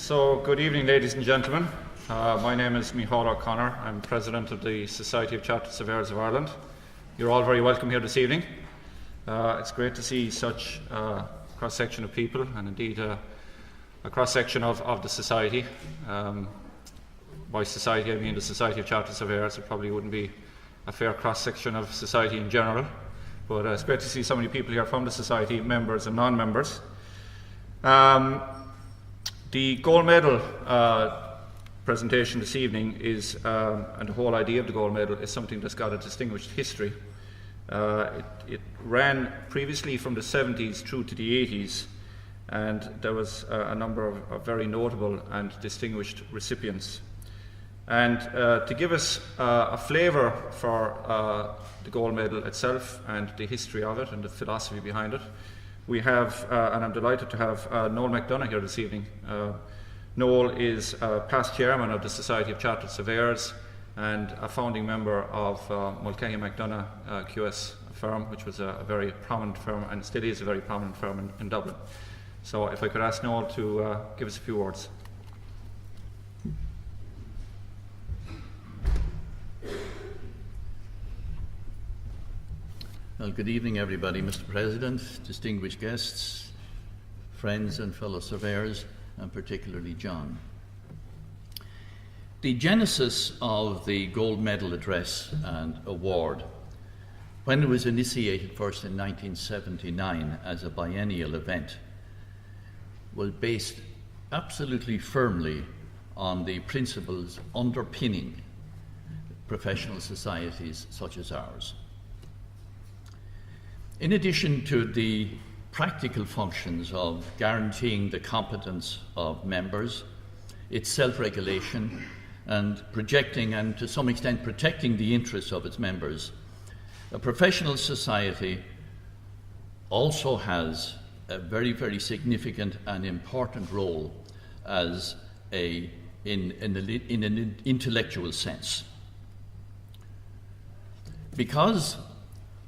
So, good evening, ladies and gentlemen. My name is Micheál O'Connor. I'm President of the Society of Chartered Surveyors of Ireland. You're all very welcome here this evening. It's great to see such a cross-section of people, and indeed a cross-section of the society. By society, I mean the Society of Chartered Surveyors. It probably wouldn't be a fair cross-section of society in general, but it's great to see so many people here from the society, members and non-members. The gold medal presentation this evening is, and the whole idea of the gold medal is something that's got a distinguished history. It ran previously from the 70s through to the 80s, and there was a number of very notable and distinguished recipients. And to give us a flavour for the gold medal itself and the history of it and the philosophy behind it, we have, and I'm delighted to have Noel McDonagh here this evening. Noel is past chairman of the Society of Chartered Surveyors and a founding member of Mulcahy McDonagh QS firm, which was a very prominent firm and still is a very prominent firm in Dublin. So if I could ask Noel to give us a few words. Well, good evening, everybody. Mr. President, distinguished guests, friends and fellow surveyors, and particularly John. The genesis of the Gold Medal Address and Award, when it was initiated first in 1979 as a biennial event, was based absolutely firmly on the principles underpinning professional societies such as ours. In addition to the practical functions of guaranteeing the competence of members, its self-regulation, and projecting and to some extent protecting the interests of its members, a professional society also has a very, very significant and important role as in an intellectual sense. Because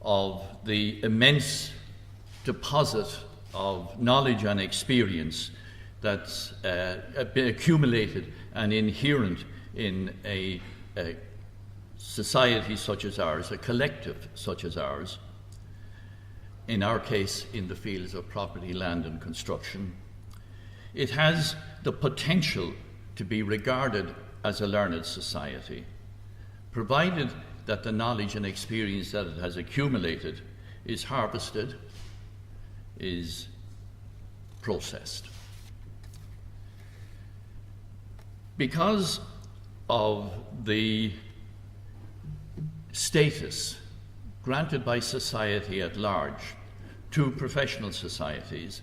of the immense deposit of knowledge and experience that's been accumulated and inherent in a society such as ours, a collective such as ours, in our case in the fields of property, land and construction, it has the potential to be regarded as a learned society, provided that the knowledge and experience that it has accumulated is harvested, is processed. Because of the status granted by society at large to professional societies,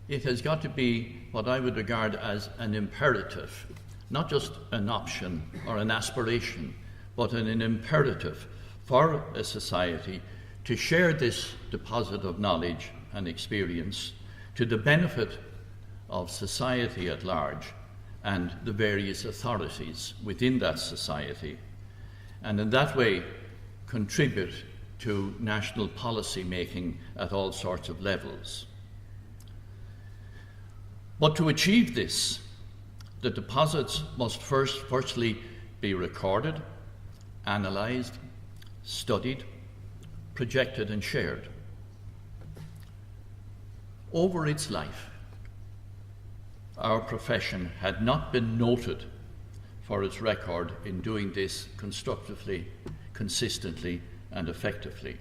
it has got to be what I would regard as an imperative, not just an option or an aspiration, but an imperative for a society to share this deposit of knowledge and experience to the benefit of society at large and the various authorities within that society, and in that way contribute to national policy making at all sorts of levels. But to achieve this, the deposits must firstly be recorded, analysed, studied, projected and shared. Over its life, our profession had not been noted for its record in doing this constructively, consistently and effectively.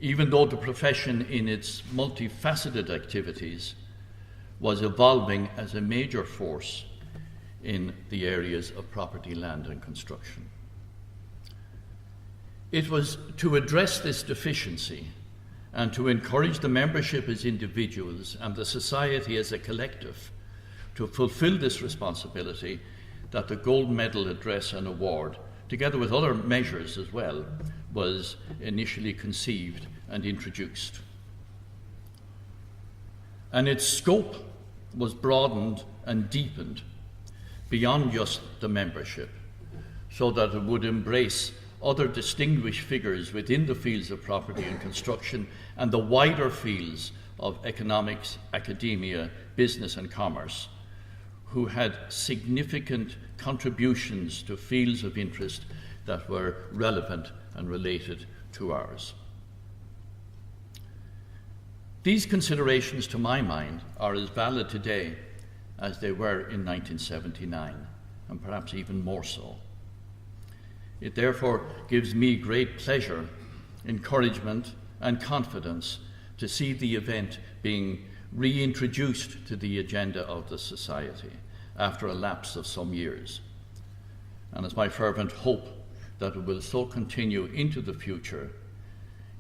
Even though the profession in its multifaceted activities was evolving as a major force in the areas of property, land and construction. It was to address this deficiency and to encourage the membership as individuals and the society as a collective to fulfill this responsibility that the Gold Medal Address and Award, together with other measures as well, was initially conceived and introduced. And its scope was broadened and deepened beyond just the membership, so that it would embrace other distinguished figures within the fields of property and construction and the wider fields of economics, academia, business and commerce, who had significant contributions to fields of interest that were relevant and related to ours. These considerations, to my mind, are as valid today as they were in 1979, and perhaps even more so. It therefore gives me great pleasure, encouragement, and confidence to see the event being reintroduced to the agenda of the Society after a lapse of some years. And it's my fervent hope that it will so continue into the future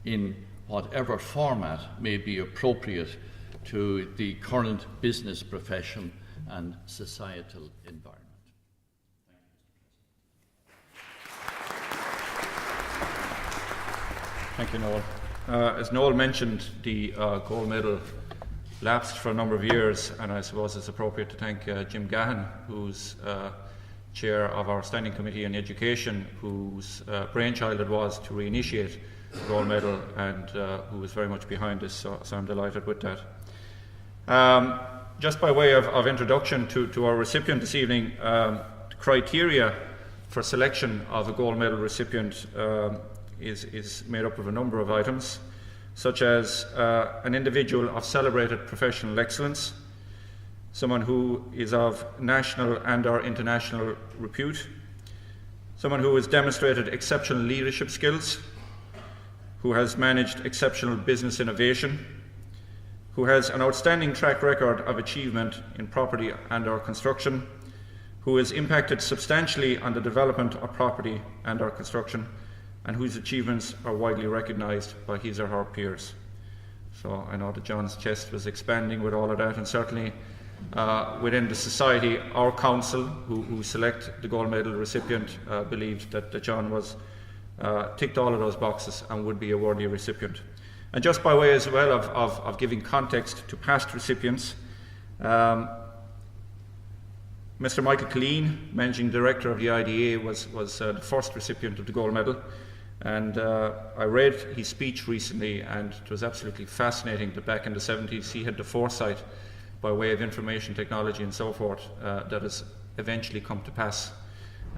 in whatever format may be appropriate to the current business profession and societal environment. Thank you, Noel. As Noel mentioned, the gold medal lapsed for a number of years, and I suppose it's appropriate to thank Jim Gahan, who's chair of our Standing Committee on Education, whose brainchild it was to reinitiate the gold medal, and who was very much behind this, so I'm delighted with that. Just by way of introduction to our recipient this evening, the criteria for selection of a gold medal recipient is made up of a number of items, such as an individual of celebrated professional excellence, someone who is of national and/or international repute, someone who has demonstrated exceptional leadership skills, who has managed exceptional business innovation, who has an outstanding track record of achievement in property and/or construction, who has impacted substantially on the development of property and/or construction, and whose achievements are widely recognised by his or her peers. So I know that John's chest was expanding with all of that, and certainly within the Society, our council, who select the gold medal recipient, believed that John was ticked all of those boxes and would be a worthy recipient. And just by way as well of giving context to past recipients, Mr. Michael Colleen, Managing Director of the IDA, was the first recipient of the gold medal. And I read his speech recently, and it was absolutely fascinating that back in the 70s he had the foresight, by way of information technology and so forth, that has eventually come to pass.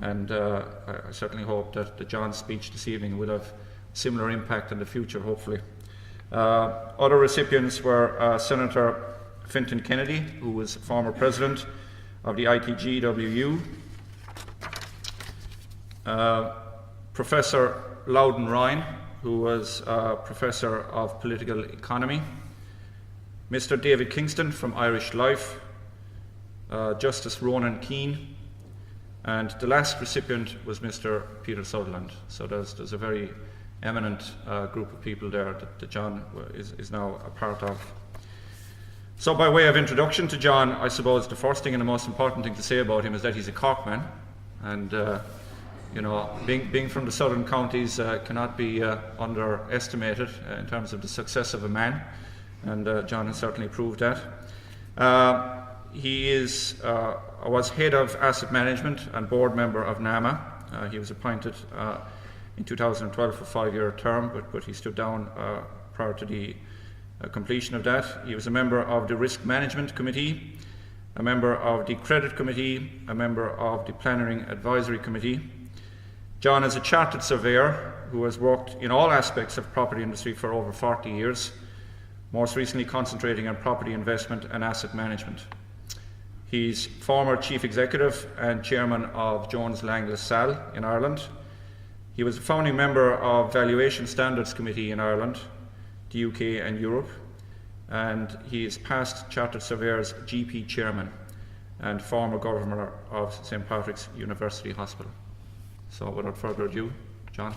And I certainly hope that John's speech this evening will have similar impact in the future, hopefully. Other recipients were Senator Fintan Kennedy, who was former president of the ITGWU, Professor Loudon Ryan, who was Professor of Political Economy, Mr. David Kingston from Irish Life, Justice Ronan Keane, and the last recipient was Mr. Peter Sutherland. So there's a very eminent group of people there that John is now a part of. So by way of introduction to John, I suppose the first thing and the most important thing to say about him is that he's a Cork man, and you know, being from the southern counties cannot be underestimated in terms of the success of a man, and John has certainly proved that. He was head of asset management and board member of NAMA. He was appointed in 2012 for a 5-year term, but he stood down prior to the completion of that. He was a member of the Risk Management Committee, a member of the Credit Committee, a member of the Planning Advisory Committee. John is a chartered surveyor who has worked in all aspects of property industry for over 40 years, most recently concentrating on property investment and asset management. He's former chief executive and chairman of Jones Lang LaSalle in Ireland. He was a founding member of Valuation Standards Committee in Ireland, the UK and Europe, and he is past Chartered Surveyors GP chairman and former governor of St. Patrick's University Hospital. So without further ado, John.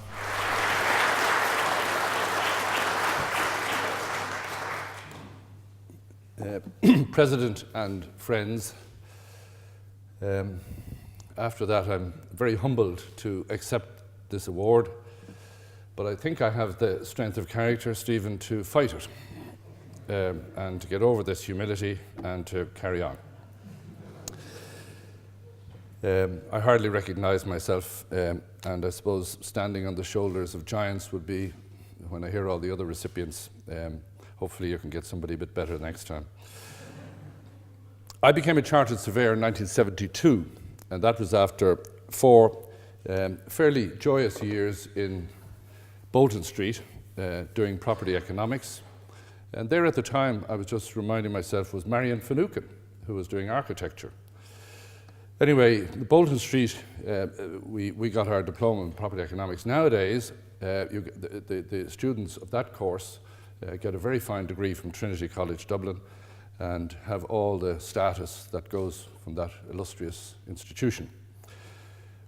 President and friends, after that I'm very humbled to accept this award, but I think I have the strength of character, Stephen, to fight it and to get over this humility and to carry on. I hardly recognise myself, and I suppose standing on the shoulders of giants would be, when I hear all the other recipients, hopefully you can get somebody a bit better next time. I became a chartered surveyor in 1972, and that was after 4 fairly joyous years in Bolton Street doing property economics. And there at the time, I was just reminding myself, was Marion Finucane, who was doing architecture. Anyway, Bolton Street, we got our diploma in property economics. Nowadays, the students of that course get a very fine degree from Trinity College Dublin and have all the status that goes from that illustrious institution.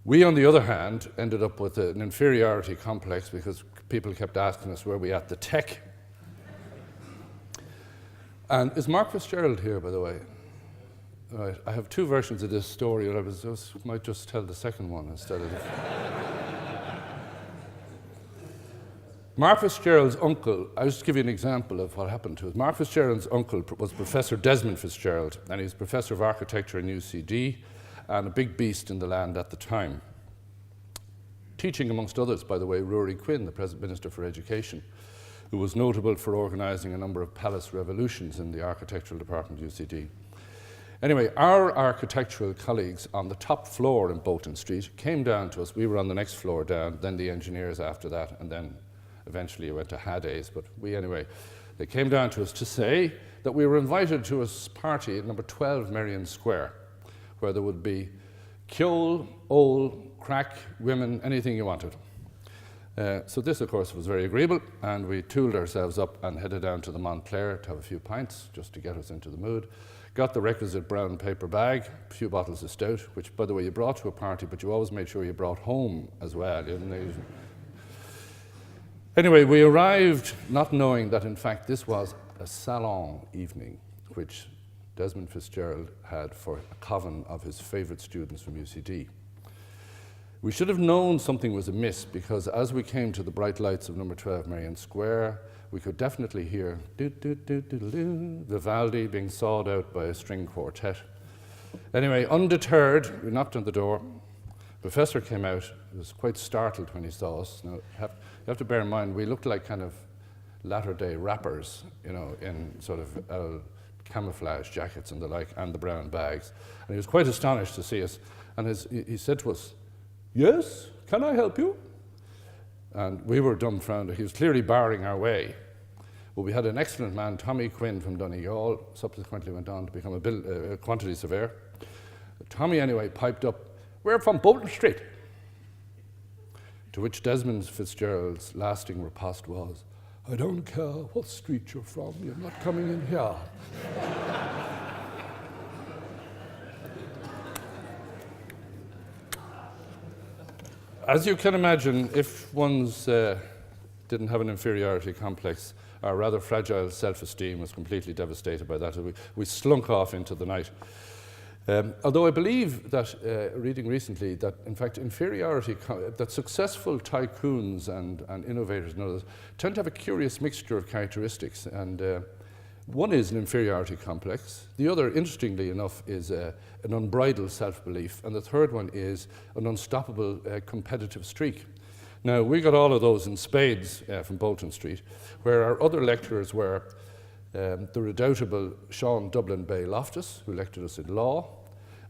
We, on the other hand, ended up with an inferiority complex because people kept asking us where we at the tech. And is Mark Fitzgerald here, by the way? Right. I have 2 versions of this story, and I might just tell the second one instead of Mark Fitzgerald's uncle, I'll just give you an example of what happened to us. Mark Fitzgerald's uncle was Professor Desmond Fitzgerald, and he was Professor of Architecture in UCD and a big beast in the land at the time. Teaching, amongst others, by the way, Rory Quinn, the present Minister for Education, who was notable for organising a number of palace revolutions in the architectural department of UCD. Anyway, our architectural colleagues on the top floor in Bolton Street came down to us. We were on the next floor down, then the engineers after that, and then eventually it went to Haday's. But they came down to us to say that we were invited to a party at number 12 Merrion Square, where there would be Kjol, old, crack, women, anything you wanted. So this, of course, was very agreeable, and we tooled ourselves up and headed down to the Montclair to have a few pints, just to get us into the mood. Got the requisite brown paper bag, a few bottles of stout, which, by the way, you brought to a party, but you always made sure you brought home as well. Anyway, we arrived not knowing that, in fact, this was a salon evening, which Desmond Fitzgerald had for a coven of his favourite students from UCD. We should have known something was amiss, because as we came to the bright lights of number 12 Merrion Square, we could definitely hear Vivaldi being sawed out by a string quartet. Anyway, undeterred, we knocked on the door. Professor came out. He was quite startled when he saw us. Now, you have to bear in mind, we looked like kind of latter-day rappers, in sort of camouflage jackets and the like, and the brown bags. And he was quite astonished to see us. And he said to us, "Yes, can I help you?" And we were dumbfounded. He was clearly barring our way. But we had an excellent man, Tommy Quinn from Donegal, subsequently went on to become a quantity surveyor. Tommy, anyway, piped up, "We're from Bolton Street." To which Desmond Fitzgerald's lasting riposte was, "I don't care what street you're from, you're not coming in here." As you can imagine, if one's didn't have an inferiority complex, our rather fragile self-esteem was completely devastated by that. We slunk off into the night. Although I believe that, reading recently, that in fact that successful tycoons and innovators and others tend to have a curious mixture of characteristics. And one is an inferiority complex. The other, interestingly enough, is an unbridled self-belief. And the third one is an unstoppable competitive streak. Now, we got all of those in spades from Bolton Street, where our other lecturers were the redoubtable Sean Dublin Bay Loftus, who lectured us in law,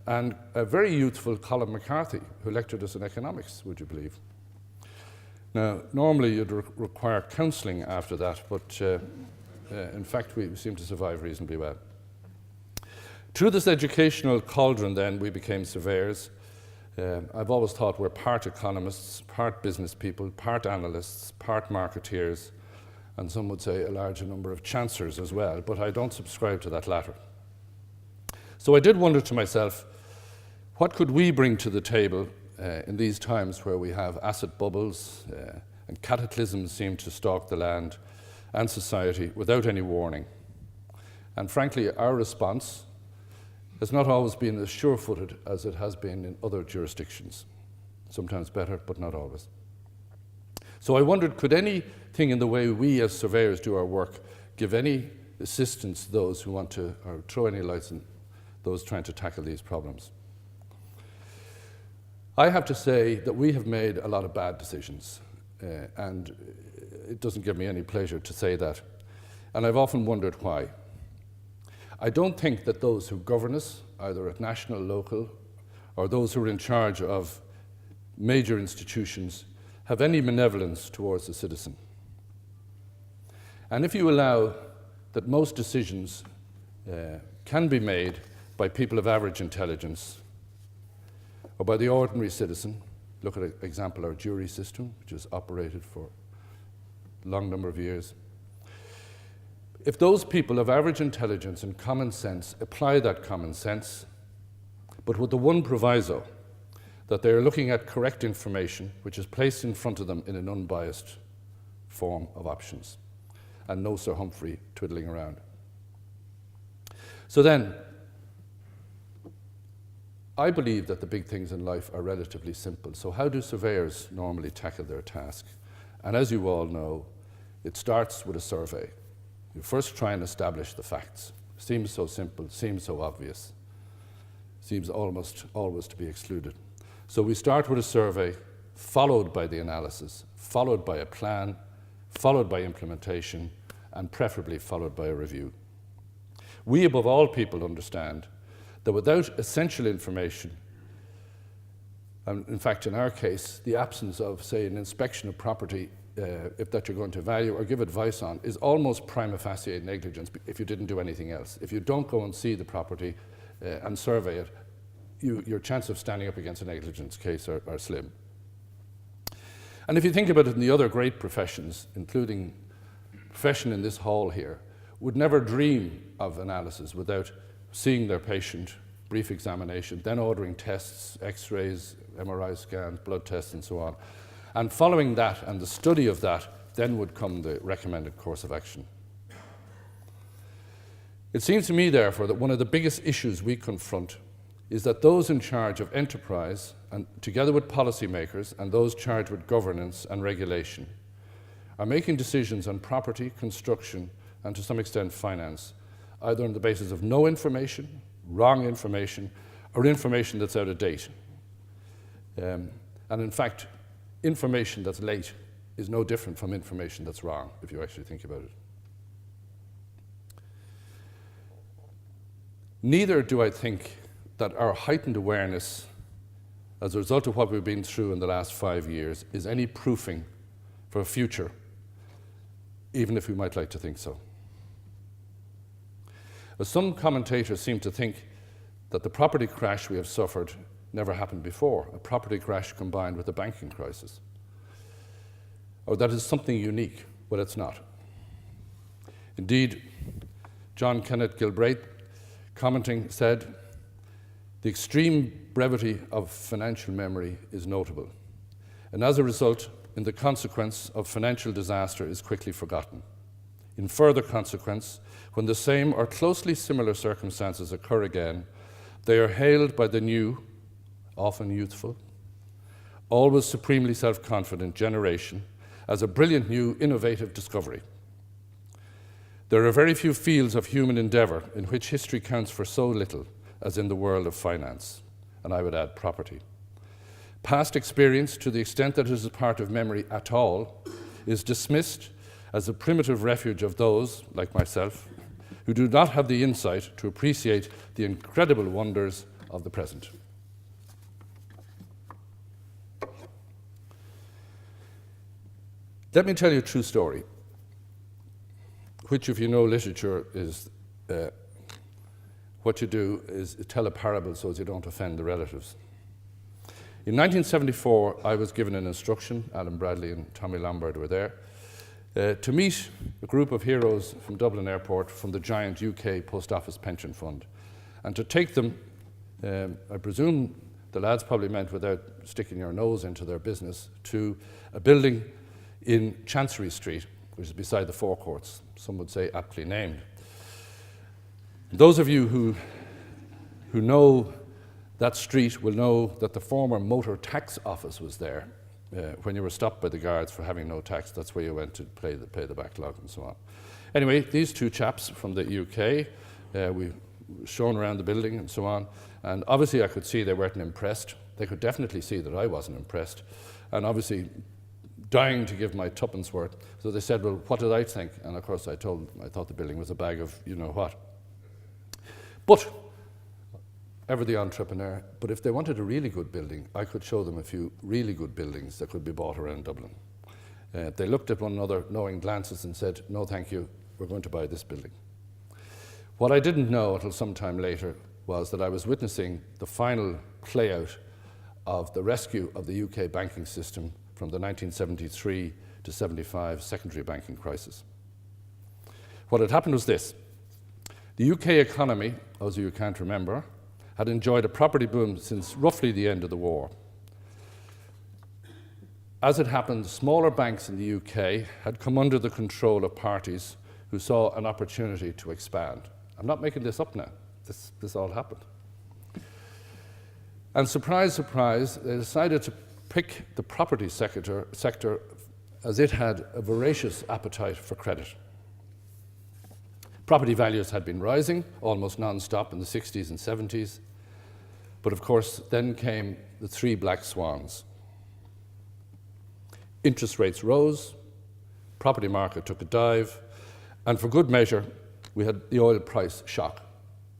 and a very youthful Colin McCarthy, who lectured us in economics, would you believe? Now, normally you'd require counselling after that, but in fact, we seem to survive reasonably well. Through this educational cauldron, then, we became surveyors. I've always thought we're part economists, part business people, part analysts, part marketeers, and some would say a larger number of chancers as well, but I don't subscribe to that latter. So I did wonder to myself, what could we bring to the table in these times where we have asset bubbles and cataclysms seem to stalk the land and society without any warning? And frankly, our response has not always been as sure-footed as it has been in other jurisdictions. Sometimes better, but not always. So I wondered, could anything in the way we as surveyors do our work give any assistance to those who want to, or throw any lights on those trying to tackle these problems? I have to say that we have made a lot of bad decisions, and it doesn't give me any pleasure to say that. And I've often wondered why. I don't think that those who govern us, either at national, local, or those who are in charge of major institutions, have any benevolence towards the citizen. And if you allow that most decisions can be made by people of average intelligence or by the ordinary citizen, look at, for example, our jury system, which has operated for a long number of years. If those people of average intelligence and common sense apply that common sense, but with the one proviso that they are looking at correct information which is placed in front of them in an unbiased form of options, and no Sir Humphrey twiddling around. So then, I believe that the big things in life are relatively simple. So how do surveyors normally tackle their task? And as you all know, it starts with a survey. You first try and establish the facts. Seems so simple, seems so obvious, seems almost always to be excluded. So we start with a survey, followed by the analysis, followed by a plan, followed by implementation, and preferably followed by a review. We, above all people, understand that without essential information, and in fact, in our case, the absence of, say, an inspection of property, if that you're going to value or give advice on, is almost prima facie negligence if you didn't do anything else. If you don't go and see the property and survey it, your chance of standing up against a negligence case are slim. And if you think about it in the other great professions, including profession in this hall here, would never dream of analysis without seeing their patient, brief examination, then ordering tests, x-rays, MRI scans, blood tests, and so on. And following that and the study of that, then would come the recommended course of action. It seems to me, therefore, that one of the biggest issues we confront is that those in charge of enterprise, and together with policymakers and those charged with governance and regulation, are making decisions on property, construction, and to some extent finance, either on the basis of no information, wrong information, or information that's out of date. And in fact, information that's late is no different from information that's wrong, if you actually think about it. Neither do I think that our heightened awareness as a result of what we've been through in the last 5 years is any proofing for a future, even if we might like to think so. As some commentators seem to think that the property crash we have suffered never happened before, a property crash combined with a banking crisis, or that is something unique. Well, it's not. Indeed, John Kenneth Galbraith, commenting, said, "The extreme brevity of financial memory is notable, and as a result, in the consequence of financial disaster is quickly forgotten. In further consequence, when the same or closely similar circumstances occur again, they are hailed by the new, often youthful, always supremely self-confident generation as a brilliant new innovative discovery. There are very few fields of human endeavour in which history counts for so little as in the world of finance, and I would add property. Past experience, to the extent that it is a part of memory at all, is dismissed as a primitive refuge of those, like myself, who do not have the insight to appreciate the incredible wonders of the present." Let me tell you a true story, which, if you know literature, is what you do is tell a parable so as you don't offend the relatives. In 1974, I was given an instruction, Alan Bradley and Tommy Lombard were there, to meet a group of heroes from Dublin Airport from the giant UK Post Office Pension Fund, and to take them, I presume the lads probably meant without sticking your nose into their business, to a building in Chancery Street, which is beside the forecourts, some would say aptly named. Those of you who know that street will know that the former motor tax office was there. When you were stopped by the guards for having no tax, that's where you went to pay the backlog and so on. Anyway, these two chaps from the UK, we shown around the building and so on, and obviously I could see they weren't impressed. They could definitely see that I wasn't impressed, and obviously dying to give my tuppence worth. So they said, well, what did I think? And of course I thought the building was a bag of you know what. But, ever the entrepreneur, but if they wanted a really good building, I could show them a few really good buildings that could be bought around Dublin. They looked at one another, knowing glances, and said, no thank you, we're going to buy this building. What I didn't know until some time later was that I was witnessing the final play-out of the rescue of the UK banking system from the 1973 to 75 secondary banking crisis. What had happened was this. The UK economy, those of you who can't remember, had enjoyed a property boom since roughly the end of the war. As it happened, smaller banks in the UK had come under the control of parties who saw an opportunity to expand. I'm not making this up now. This all happened. And surprise, surprise, they decided to pick the property sector as it had a voracious appetite for credit. Property values had been rising almost non-stop in the 60s and 70s. But of course, then came the three black swans. Interest rates rose, property market took a dive, and for good measure, we had the oil price shock.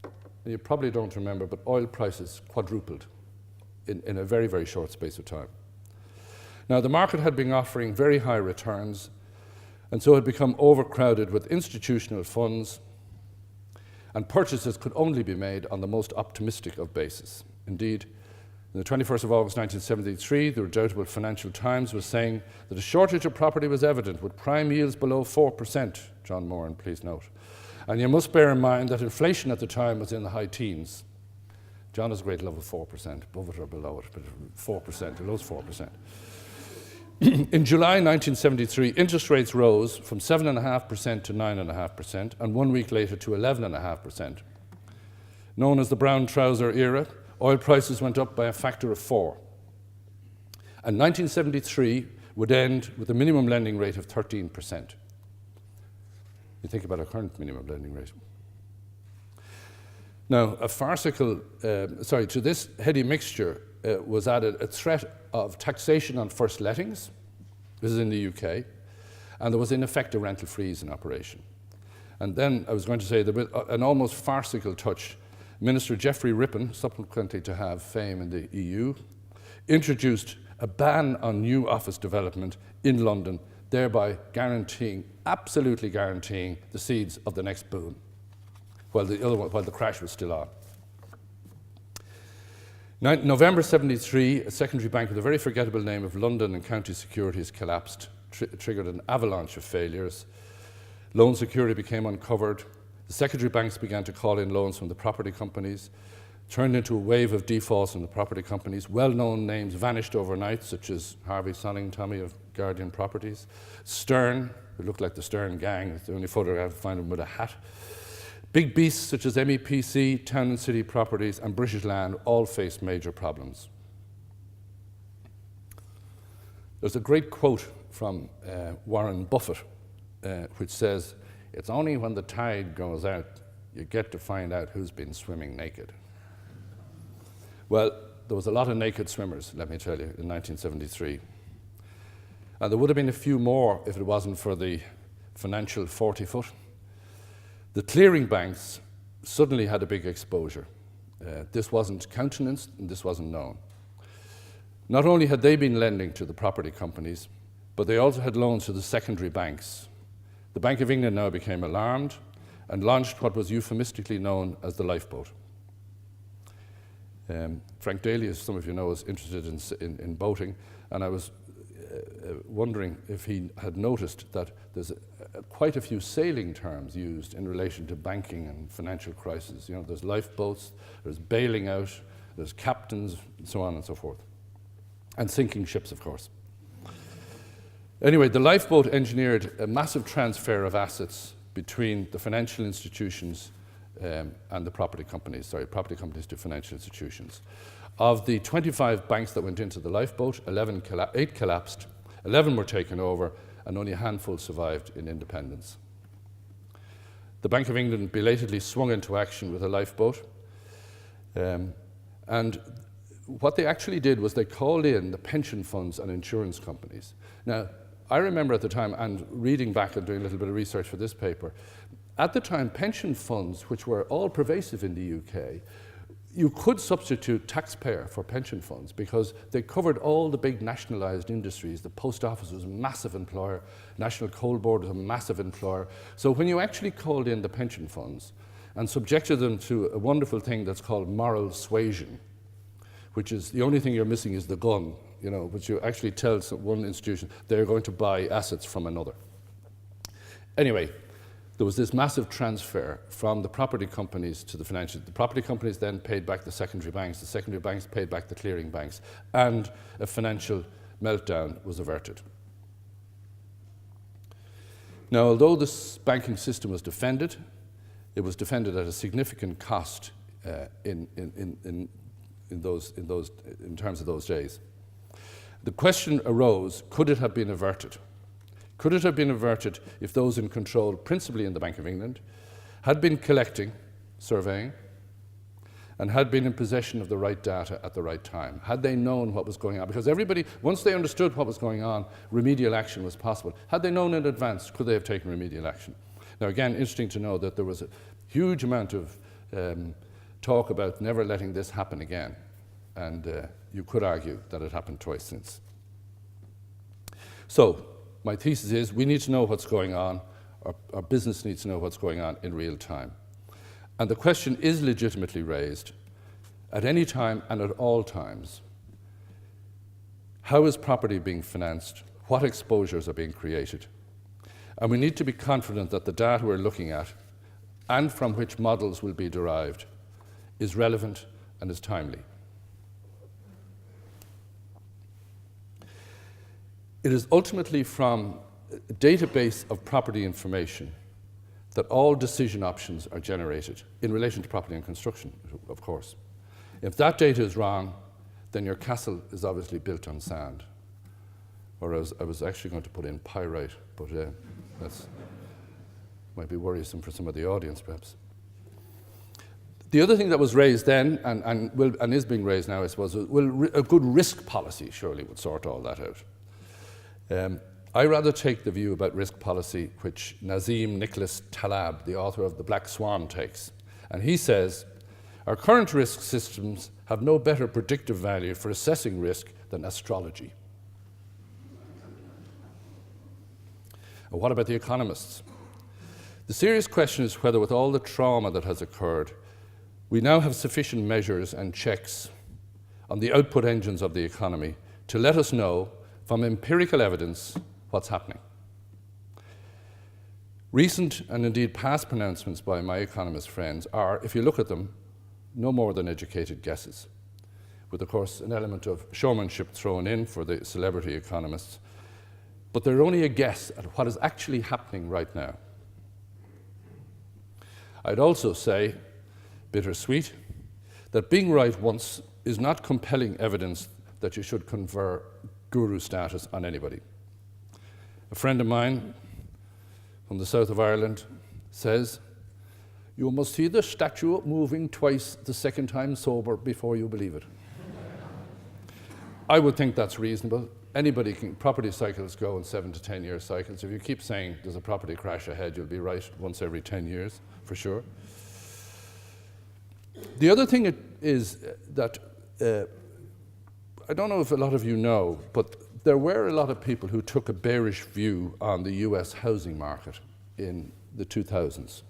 And you probably don't remember, but oil prices quadrupled in a very, very short space of time. Now, the market had been offering very high returns, and so had become overcrowded with institutional funds, and purchases could only be made on the most optimistic of bases. Indeed, on the 21st of August 1973, the redoubtable Financial Times was saying that a shortage of property was evident with prime yields below 4%, John Moran, please note. And you must bear in mind that inflation at the time was in the high teens. John has a great love of 4%, above it or below it, but 4%, he loves 4%. In July 1973, interest rates rose from 7.5% to 9.5%, and 1 week later to 11.5%. Known as the brown trouser era, oil prices went up by a factor of 4. And 1973 would end with a minimum lending rate of 13%. You think about our current minimum lending rate. Now, to this heady mixture was added a threat of taxation on first lettings. This is in the UK. And there was in effect a rental freeze in operation. And then I was going to say that with an almost farcical touch, Minister Geoffrey Rippon, subsequently to have fame in the EU, introduced a ban on new office development in London, thereby absolutely guaranteeing the seeds of the next boom, while the crash was still on. November 73, a secondary bank with a very forgettable name of London and County Securities collapsed, triggered an avalanche of failures. Loan security became uncovered. The secondary banks began to call in loans from the property companies, turned into a wave of defaults from the property companies. Well-known names vanished overnight, such as Harvey Sonning, Tommy of Guardian Properties, Stern, who looked like the Stern gang, it's the only photograph I find him with a hat. Big beasts such as MEPC, Town and City Properties, and British Land all faced major problems. There's a great quote from Warren Buffett, which says, "It's only when the tide goes out you get to find out who's been swimming naked." Well, there was a lot of naked swimmers, let me tell you, in 1973. And there would have been a few more if it wasn't for the financial 40-foot. The clearing banks suddenly had a big exposure. This wasn't countenanced and this wasn't known. Not only had they been lending to the property companies, but they also had loans to the secondary banks. The Bank of England now became alarmed and launched what was euphemistically known as the lifeboat. Frank Daly, as some of you know, is interested in boating, and I was wondering if he had noticed that there's quite a few sailing terms used in relation to banking and financial crisis. You know, there's lifeboats, there's bailing out, there's captains, and so on and so forth. And sinking ships, of course. Anyway, the lifeboat engineered a massive transfer of assets between the financial institutions and the property companies to financial institutions. Of the 25 banks that went into the lifeboat, 8 collapsed, 11 were taken over, and only a handful survived in independence. The Bank of England belatedly swung into action with a lifeboat, and what they actually did was they called in the pension funds and insurance companies. Now, I remember at the time, and reading back and doing a little bit of research for this paper, at the time, pension funds, which were all pervasive in the UK, you could substitute taxpayer for pension funds because they covered all the big nationalised industries. The post office was a massive employer, National Coal Board was a massive employer. So when you actually called in the pension funds and subjected them to a wonderful thing that's called moral suasion, which is the only thing you're missing is the gun, you know, but you actually tell one institution they're going to buy assets from another. Anyway, there was this massive transfer from the property companies to the financial. The property companies then paid back the secondary banks paid back the clearing banks, and a financial meltdown was averted. Now, although this banking system was defended, it was defended at a significant cost in terms of those days. The question arose, could it have been averted? Could it have been averted if those in control, principally in the Bank of England, had been collecting, surveying, and had been in possession of the right data at the right time? Had they known what was going on? Because everybody, once they understood what was going on, remedial action was possible. Had they known in advance, could they have taken remedial action? Now again, interesting to know that there was a huge amount of talk about never letting this happen again. And you could argue that it happened twice since. So, my thesis is we need to know what's going on, our business needs to know what's going on in real time. And the question is legitimately raised at any time and at all times. How is property being financed? What exposures are being created? And we need to be confident that the data we're looking at and from which models will be derived is relevant and is timely. It is ultimately from a database of property information that all decision options are generated in relation to property and construction, of course. If that data is wrong, then your castle is obviously built on sand. Or I was actually going to put in pyrite, but that might be worrisome for some of the audience, perhaps. The other thing that was raised then, and is being raised now, I suppose, well, a good risk policy surely would sort all that out. I rather take the view about risk policy which Nazim Nicholas Taleb, the author of The Black Swan, takes. And he says, our current risk systems have no better predictive value for assessing risk than astrology. And what about the economists? The serious question is whether with all the trauma that has occurred, we now have sufficient measures and checks on the output engines of the economy to let us know from empirical evidence what's happening. Recent and indeed past pronouncements by my economist friends are, if you look at them, no more than educated guesses, with of course an element of showmanship thrown in for the celebrity economists, but they're only a guess at what is actually happening right now. I'd also say, bittersweet, that being right once is not compelling evidence that you should confer guru status on anybody. A friend of mine from the south of Ireland says, you must see the statue moving twice the second time sober before you believe it. I would think that's reasonable. Anybody can, property cycles go in 7 to 10 year cycles. If you keep saying there's a property crash ahead, you'll be right once every 10 years, for sure. The other thing is that I don't know if a lot of you know, but there were a lot of people who took a bearish view on the US housing market in the 2000s.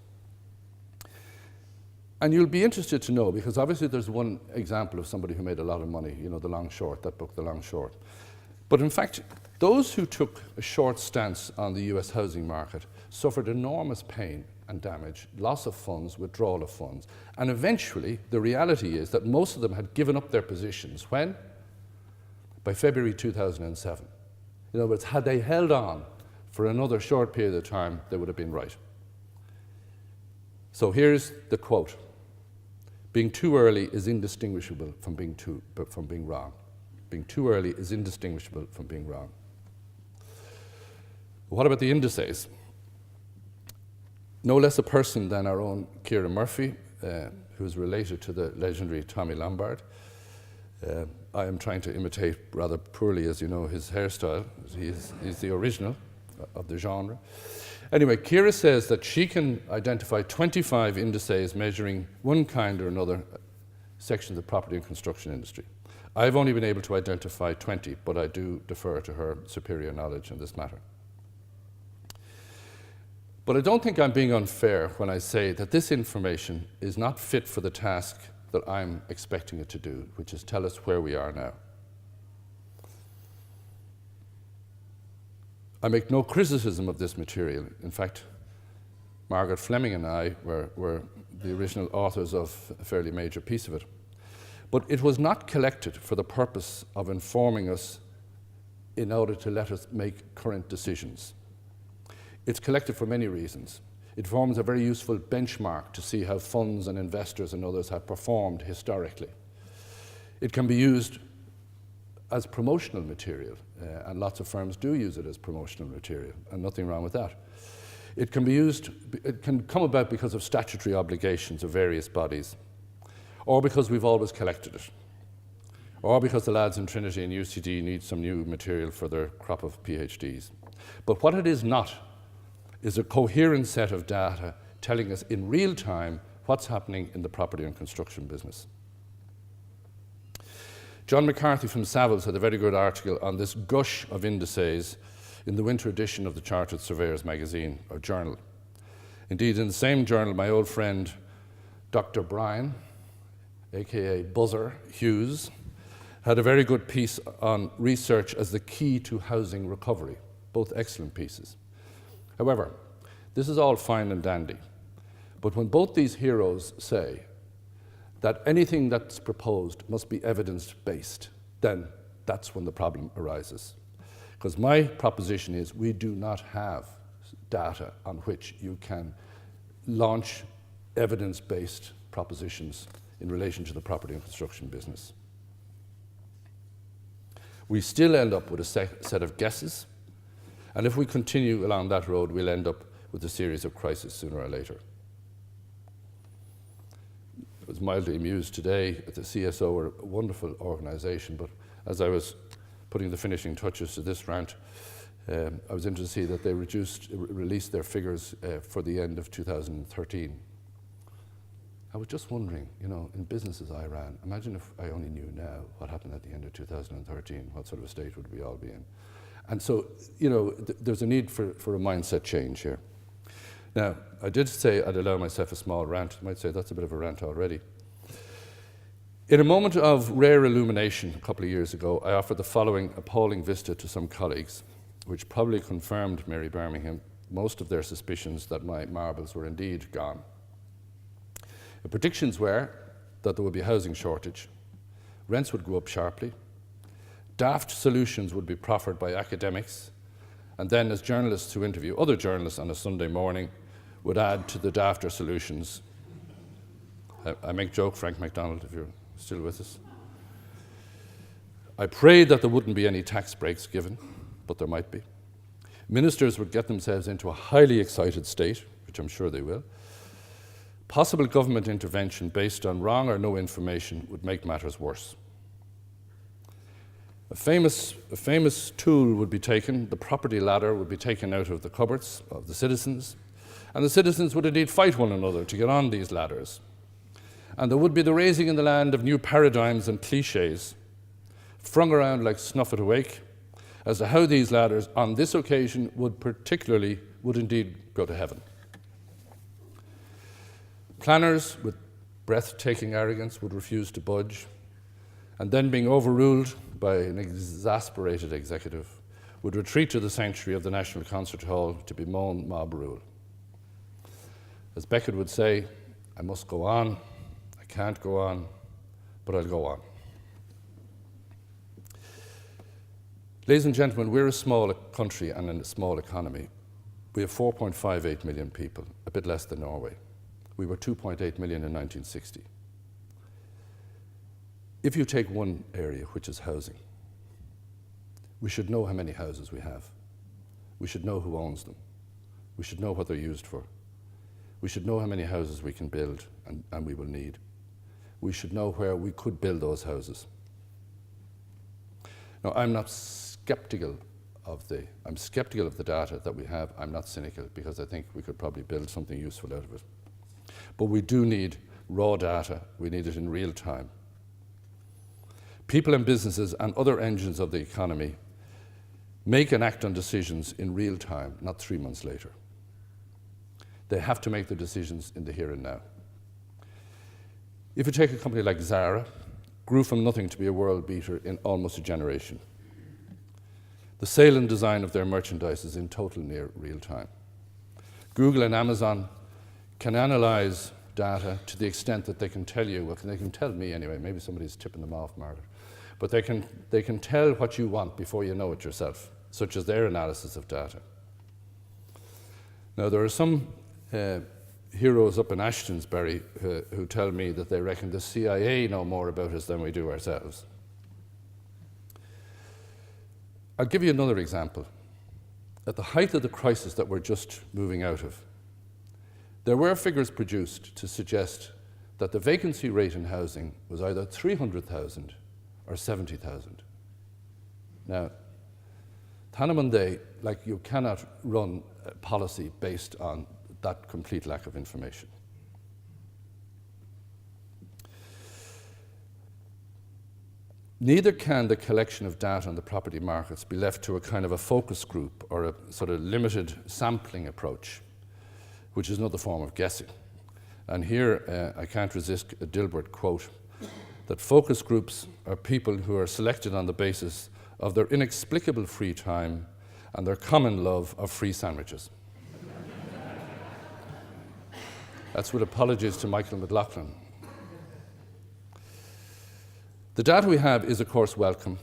And you'll be interested to know, because obviously there's one example of somebody who made a lot of money, you know, The Long Short, that book, The Long Short. But in fact, those who took a short stance on the US housing market suffered enormous pain and damage, loss of funds, withdrawal of funds. And eventually, the reality is that most of them had given up their positions. When? By February 2007. In other words, had they held on for another short period of time, they would have been right. So here's the quote. Being too early is indistinguishable from being wrong. Being too early is indistinguishable from being wrong. What about the indices? No less a person than our own Ciara Murphy, who is related to the legendary Tommy Lombard. I am trying to imitate rather poorly, as you know, his hairstyle. He's the original of the genre. Anyway, Ciara says that she can identify 25 indices measuring one kind or another section of the property and construction industry. I've only been able to identify 20, but I do defer to her superior knowledge in this matter. But I don't think I'm being unfair when I say that this information is not fit for the task that I'm expecting it to do, which is tell us where we are now. I make no criticism of this material. In fact, Margaret Fleming and I were the original authors of a fairly major piece of it. But it was not collected for the purpose of informing us in order to let us make current decisions. It's collected for many reasons. It forms a very useful benchmark to see how funds and investors and others have performed historically. It can be used as promotional material, and lots of firms do use it as promotional material, and nothing wrong with that. It can be used, it can come about because of statutory obligations of various bodies, or because we've always collected it, or because the lads in Trinity and UCD need some new material for their crop of PhDs. But what it is not is a coherent set of data telling us in real time what's happening in the property and construction business. John McCarthy from Savills had a very good article on this gush of indices in the winter edition of the Chartered Surveyors magazine or journal. Indeed, in the same journal, my old friend Dr. Brian, aka Buzzer Hughes, had a very good piece on research as the key to housing recovery, both excellent pieces. However, this is all fine and dandy, but when both these heroes say that anything that's proposed must be evidence-based, then that's when the problem arises. Because my proposition is we do not have data on which you can launch evidence-based propositions in relation to the property and construction business. We still end up with a set of guesses, and if we continue along that road, we'll end up with a series of crises sooner or later. I was mildly amused today at the CSO, are a wonderful organisation, but as I was putting the finishing touches to this rant, I was interested to see that they released their figures for the end of 2013. I was just wondering, you know, in businesses I ran, imagine if I only knew now what happened at the end of 2013, what sort of a state would we all be in? And so, you know, there's a need for a mindset change here. Now, I did say I'd allow myself a small rant. You might say that's a bit of a rant already. In a moment of rare illumination a couple of years ago, I offered the following appalling vista to some colleagues, which probably confirmed Mary Birmingham most of their suspicions that my marbles were indeed gone. The predictions were that there would be a housing shortage, rents would go up sharply, daft solutions would be proffered by academics, and then as journalists who interview other journalists on a Sunday morning would add to the dafter solutions. I make joke, Frank MacDonald, if you're still with us. I prayed that there wouldn't be any tax breaks given, but there might be. Ministers would get themselves into a highly excited state, which I'm sure they will. Possible government intervention based on wrong or no information would make matters worse. A famous tool would be taken, the property ladder would be taken out of the cupboards of the citizens, and the citizens would indeed fight one another to get on these ladders. And there would be the raising in the land of new paradigms and cliches, flung around like snuff at a wake, as to how these ladders, on this occasion, would indeed go to heaven. Planners with breathtaking arrogance would refuse to budge, and then being overruled by an exasperated executive, would retreat to the sanctuary of the National Concert Hall to bemoan mob rule. As Beckett would say, I must go on, I can't go on, but I'll go on. Ladies and gentlemen, we're a small country and in a small economy. We have 4.58 million people, a bit less than Norway. We were 2.8 million in 1960. If you take one area, which is housing, we should know how many houses we have. We should know who owns them. We should know what they're used for. We should know how many houses we can build and we will need. We should know where we could build those houses. Now, I'm not skeptical I'm skeptical of the data that we have. I'm not cynical, because I think we could probably build something useful out of it. But we do need raw data. We need it in real time. People and businesses and other engines of the economy make and act on decisions in real time, not 3 months later. They have to make the decisions in the here and now. If you take a company like Zara, grew from nothing to be a world beater in almost a generation. The sale and design of their merchandise is in total near real time. Google and Amazon can analyze data to the extent that they can tell you, well, they can tell me anyway, maybe somebody's tipping them off, Margaret, but they can tell what you want before you know it yourself, such as their analysis of data. Now, there are some heroes up in Ashtonsbury who tell me that they reckon the CIA know more about us than we do ourselves. I'll give you another example. At the height of the crisis that we're just moving out of, there were figures produced to suggest that the vacancy rate in housing was either 300,000 or 70,000. Now, Tanamunde, like, you cannot run a policy based on that complete lack of information. Neither can the collection of data on the property markets be left to a kind of a focus group or a sort of limited sampling approach, which is another form of guessing. And here I can't resist a Dilbert quote, that focus groups are people who are selected on the basis of their inexplicable free time and their common love of free sandwiches. That's with apologies to Michael McLaughlin. The data we have is, of course, welcome,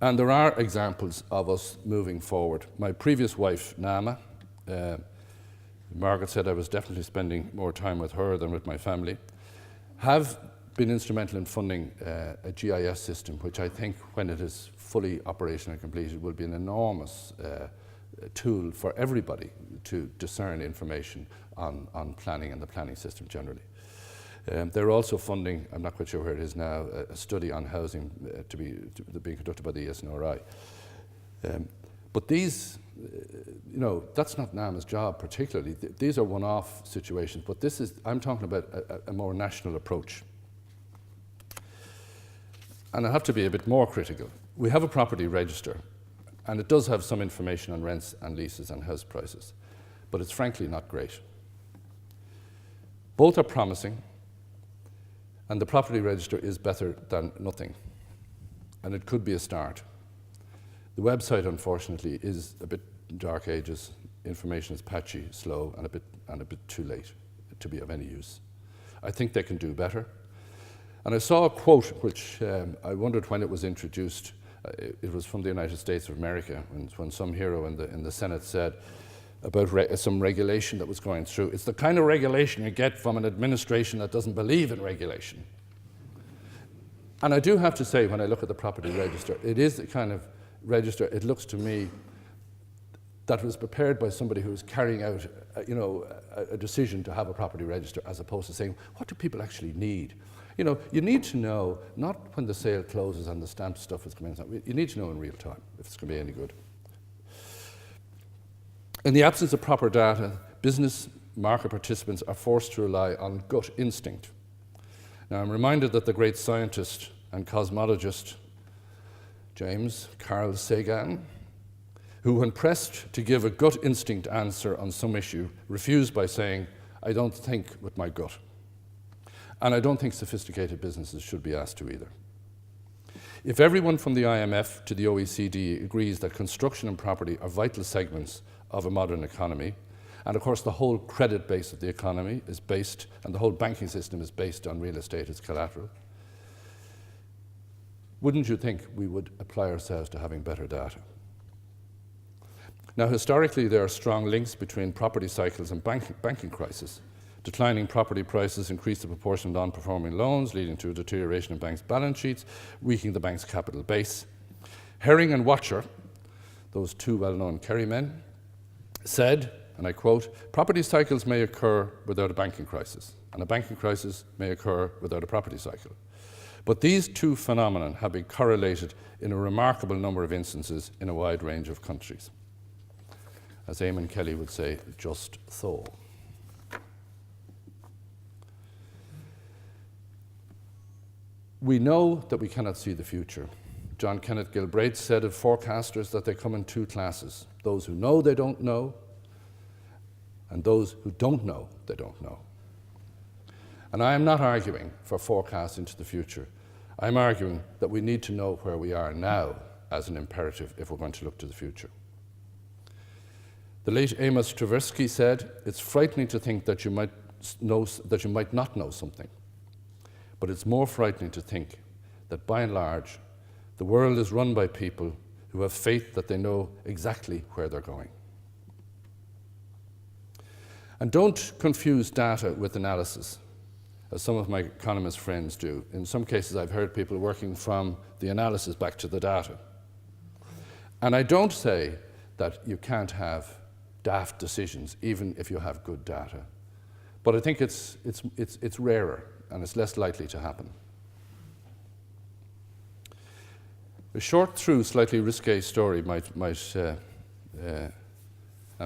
and there are examples of us moving forward. My previous wife, Nama, Margaret said I was definitely spending more time with her than with my family, have been instrumental in funding a GIS system, which I think, when it is fully operational and completed, will be an enormous tool for everybody to discern information on planning and the planning system generally. They're also funding, I'm not quite sure where it is now, a study on housing being conducted by the ESNRI. But these, that's not NAMA's job particularly. These are one-off situations, but I'm talking about a more national approach. And I have to be a bit more critical. We have a property register, and it does have some information on rents and leases and house prices, but it's frankly not great. Both are promising, and the property register is better than nothing, and it could be a start. The website, unfortunately, is a bit dark ages. Information is patchy, slow, and a bit too late to be of any use. I think they can do better. And I saw a quote which I wondered when it was introduced. It was from the United States of America, when some hero in the Senate said about some regulation that was going through. It's the kind of regulation you get from an administration that doesn't believe in regulation. And I do have to say, when I look at the property register, it is the kind of register, it looks to me, that was prepared by somebody who was carrying out a decision to have a property register, as opposed to saying, what do people actually need? You need to know, not when the sale closes and the stamped stuff is coming in, you need to know in real time if it's going to be any good. In the absence of proper data, business market participants are forced to rely on gut instinct. Now, I'm reminded that the great scientist and cosmologist James Carl Sagan, who, when pressed to give a gut instinct answer on some issue, refused by saying, I don't think with my gut. And I don't think sophisticated businesses should be asked to either. If everyone from the IMF to the OECD agrees that construction and property are vital segments of a modern economy, and of course the whole credit base of the economy is based, and the whole banking system is based on real estate as collateral, wouldn't you think we would apply ourselves to having better data? Now, historically, there are strong links between property cycles and banking crisis. Declining property prices increase the proportion of non-performing loans, leading to a deterioration in banks' balance sheets, weakening the bank's capital base. Herring and Watcher, those two well-known Kerry men, said, and I quote, property cycles may occur without a banking crisis, and a banking crisis may occur without a property cycle. But these two phenomena have been correlated in a remarkable number of instances in a wide range of countries. As Eamon Kelly would say, just so. We know that we cannot see the future. John Kenneth Galbraith said of forecasters that they come in two classes: those who know they don't know, and those who don't know they don't know. And I am not arguing for forecasts into the future. I'm arguing that we need to know where we are now as an imperative if we're going to look to the future. The late Amos Tversky said, "It's frightening to think that you might not know something, but it's more frightening to think that by and large, the world is run by people who have faith that they know exactly where they're going." And don't confuse data with analysis, as some of my economist friends do. In some cases, I've heard people working from the analysis back to the data. And I don't say that you can't have daft decisions, even if you have good data. But I think it's rarer, and it's less likely to happen. A short through, slightly risque story might and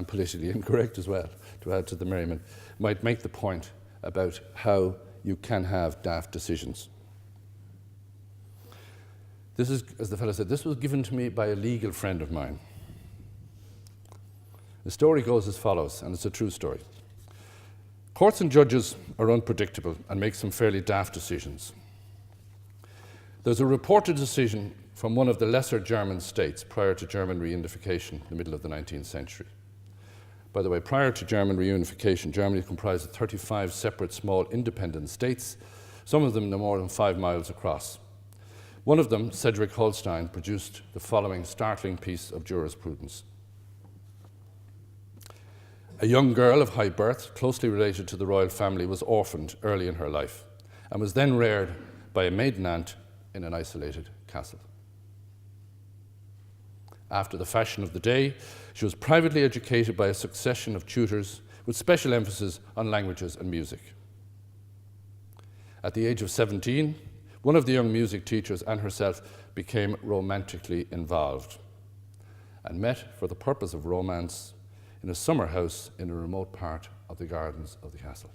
politically incorrect as well, to add to the merriment, might make the point about how you can have daft decisions. This is, as the fellow said, this was given to me by a legal friend of mine. The story goes as follows, and it's a true story. Courts and judges are unpredictable and make some fairly daft decisions. There's a reported decision from one of the lesser German states prior to German reunification in the middle of the 19th century. By the way, prior to German reunification, Germany comprised of 35 separate small independent states, some of them no more than 5 miles across. One of them, Schleswig-Holstein, produced the following startling piece of jurisprudence. A young girl of high birth, closely related to the royal family, was orphaned early in her life and was then reared by a maiden aunt in an isolated castle. After the fashion of the day, she was privately educated by a succession of tutors with special emphasis on languages and music. At the age of 17, one of the young music teachers and herself became romantically involved and met for the purpose of romance in a summer house in a remote part of the gardens of the castle.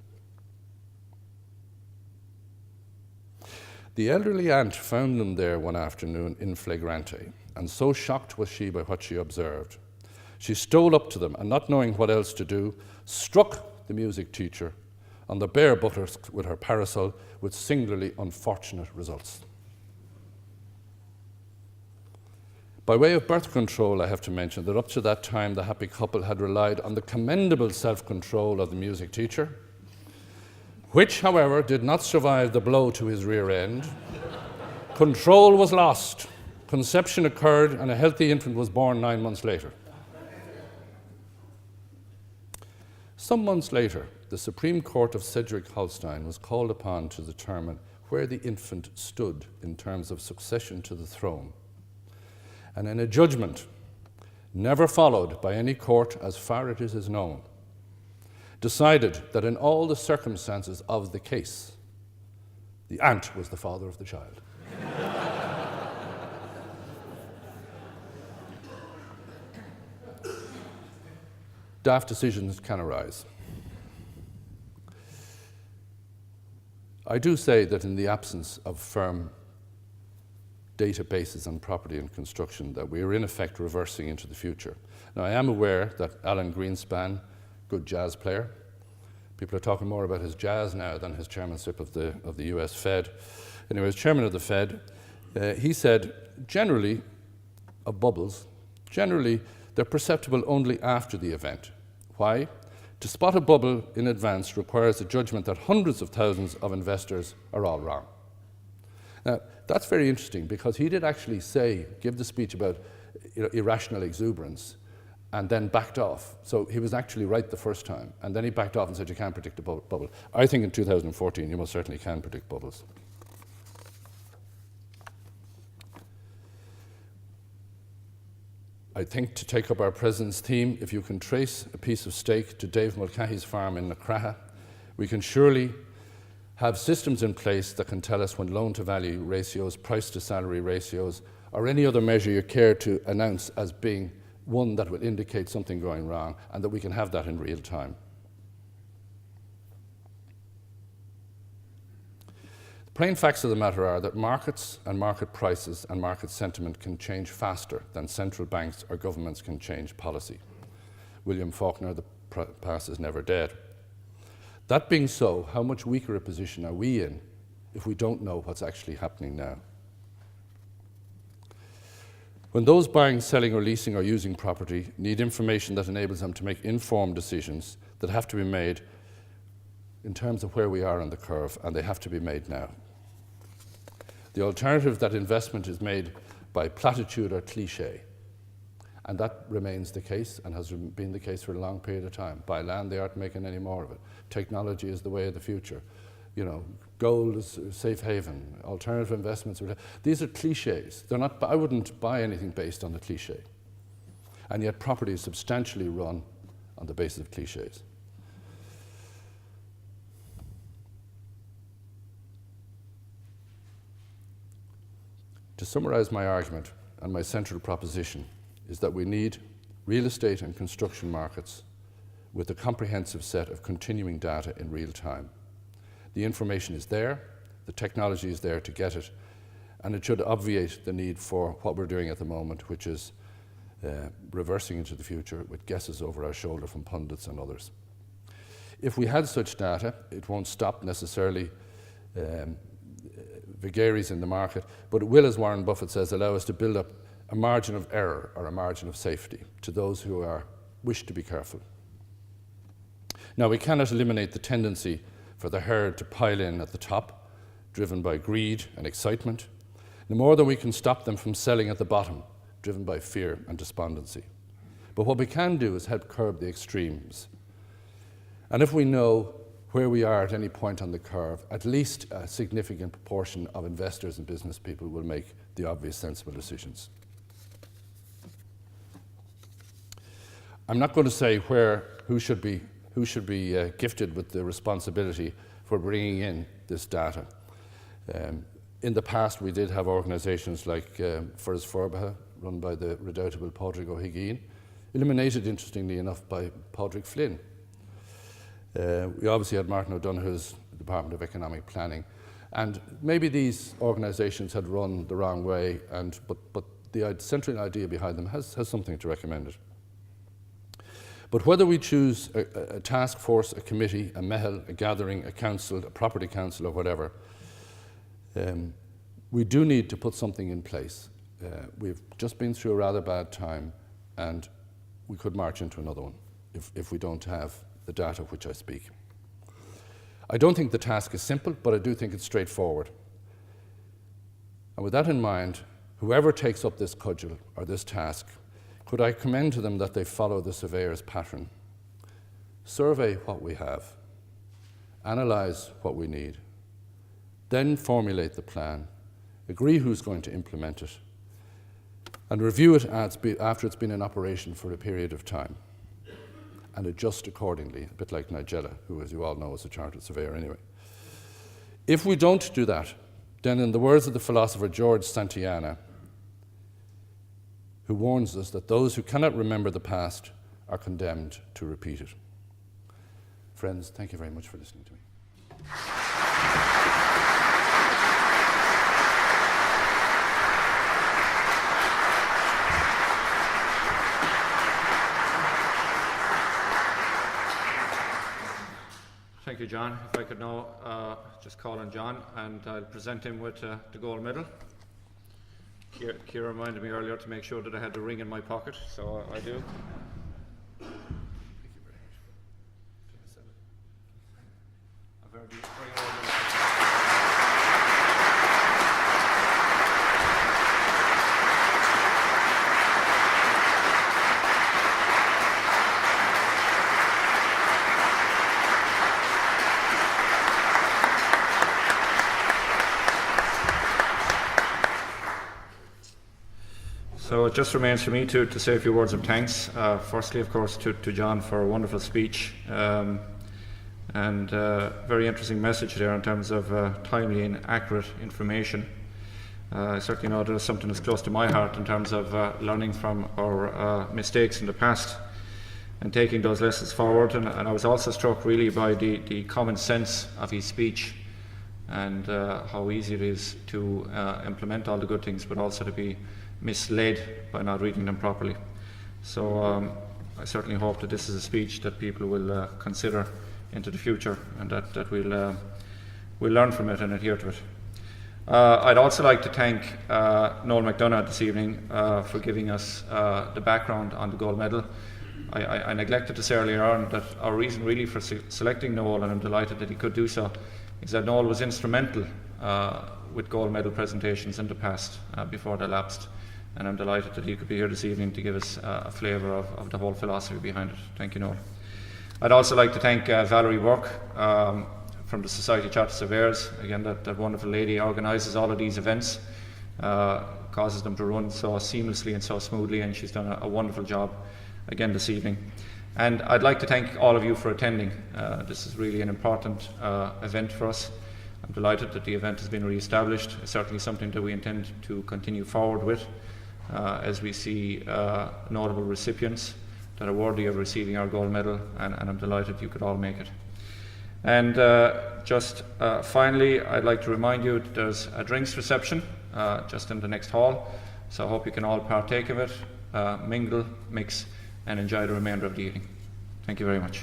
The elderly aunt found them there one afternoon in flagrante, and so shocked was she by what she observed. She stole up to them and, not knowing what else to do, struck the music teacher on the bare buttocks with her parasol, with singularly unfortunate results. By way of birth control, I have to mention that up to that time the happy couple had relied on the commendable self-control of the music teacher, which, however, did not survive the blow to his rear end. Control was lost, conception occurred, and a healthy infant was born 9 months later. Some months later, the Supreme Court of Schleswig-Holstein was called upon to determine where the infant stood in terms of succession to the throne. And in a judgment never followed by any court as far as it is known, decided that in all the circumstances of the case, the aunt was the father of the child. Daft decisions can arise. I do say that in the absence of firm databases on property and construction, that we are in effect reversing into the future. Now, I am aware that Alan Greenspan, good jazz player, people are talking more about his jazz now than his chairmanship of the US Fed. Anyway, as chairman of the Fed, he said, generally, of bubbles, generally they're perceptible only after the event. Why? To spot a bubble in advance requires a judgment that hundreds of thousands of investors are all wrong. Now, that's very interesting, because he did actually give the speech about irrational exuberance and then backed off. So he was actually right the first time, and then he backed off and said you can't predict a bubble. I think in 2014 you most certainly can predict bubbles. I think, to take up our President's theme, if you can trace a piece of steak to Dave Mulcahy's farm in Mulcahy, we can surely have systems in place that can tell us when loan-to-value ratios, price-to-salary ratios, or any other measure you care to announce as being one that will indicate something going wrong, and that we can have that in real time. The plain facts of the matter are that markets and market prices and market sentiment can change faster than central banks or governments can change policy. William Faulkner, the past is never dead. That being so, how much weaker a position are we in if we don't know what's actually happening now? When those buying, selling or leasing or using property need information that enables them to make informed decisions that have to be made in terms of where we are on the curve, and they have to be made now. The alternative, that investment is made by platitude or cliché, and that remains the case and has been the case for a long period of time. Buy land, they aren't making any more of it. Technology is the way of the future. You know, gold is a safe haven. Alternative investments. These are clichés. They're not. I wouldn't buy anything based on a cliché. And yet property is substantially run on the basis of clichés. To summarize my argument, and my central proposition is that we need real estate and construction markets with a comprehensive set of continuing data in real time. The information is there, the technology is there to get it, and it should obviate the need for what we're doing at the moment, which is reversing into the future with guesses over our shoulder from pundits and others. If we had such data, it won't stop necessarily vagaries in the market, but it will, as Warren Buffett says, allow us to build up a margin of error or a margin of safety to those who wish to be careful. Now, we cannot eliminate the tendency for the herd to pile in at the top, driven by greed and excitement, no more than we can stop them from selling at the bottom, driven by fear and despondency. But what we can do is help curb the extremes. And if we know where we are at any point on the curve, at least a significant proportion of investors and business people will make the obvious sensible decisions. I'm not going to say who should be gifted with the responsibility for bringing in this data. In the past, we did have organisations like Furs Forbaha, run by the redoubtable Padraig O'Higgins, eliminated, interestingly enough, by Padraig Flynn. We obviously had Martin O'Donoghue's Department of Economic Planning, and maybe these organisations had run the wrong way, but the central idea behind them has something to recommend it. But whether we choose a task force, a committee, a mehel, a gathering, a council, a property council, or whatever, we do need to put something in place. We've just been through a rather bad time, and we could march into another one if we don't have the data of which I speak. I don't think the task is simple, but I do think it's straightforward. And with that in mind, whoever takes up this cudgel or this task, could I commend to them that they follow the Surveyor's pattern? Survey what we have, analyse what we need, then formulate the plan, agree who's going to implement it, and review it after it's been in operation for a period of time, and adjust accordingly, a bit like Nigella, who, as you all know, is a chartered surveyor anyway. If we don't do that, then in the words of the philosopher George Santayana, who warns us that those who cannot remember the past are condemned to repeat it. Friends, thank you very much for listening to me. Thank you, John. If I could now just call on John, and I'll present him with the gold medal. Ciara reminded me earlier to make sure that I had the ring in my pocket, so I do. Thank you very much. A very So it just remains for me to say a few words of thanks. Firstly, of course, to John for a wonderful speech. and very interesting message there in terms of timely and accurate information. I certainly know there's something that's close to my heart in terms of learning from our mistakes in the past and taking those lessons forward. And I was also struck really by the common sense of his speech and how easy it is to implement all the good things, but also to be misled by not reading them properly. So I certainly hope that this is a speech that people will consider into the future, and that we'll learn from it and adhere to it. I'd also like to thank Noel McDonough this evening for giving us the background on the gold medal. I neglected to say earlier on that our reason really for selecting Noel, and I'm delighted that he could do so, is that Noel was instrumental with gold medal presentations in the past before they lapsed, and I'm delighted that he could be here this evening to give us a flavour of the whole philosophy behind it. Thank you, Noel. I'd also like to thank Valerie Work from the Society of Chartered Surveyors. Again, that wonderful lady organises all of these events, causes them to run so seamlessly and so smoothly, and she's done a wonderful job again this evening. And I'd like to thank all of you for attending. This is really an important event for us. I'm delighted that the event has been re-established. It's certainly something that we intend to continue forward with as we see notable recipients that are worthy of receiving our gold medal, and I'm delighted you could all make it. And just finally, I'd like to remind you that there's a drinks reception just in the next hall, so I hope you can all partake of it, mingle, mix, and enjoy the remainder of the evening. Thank you very much.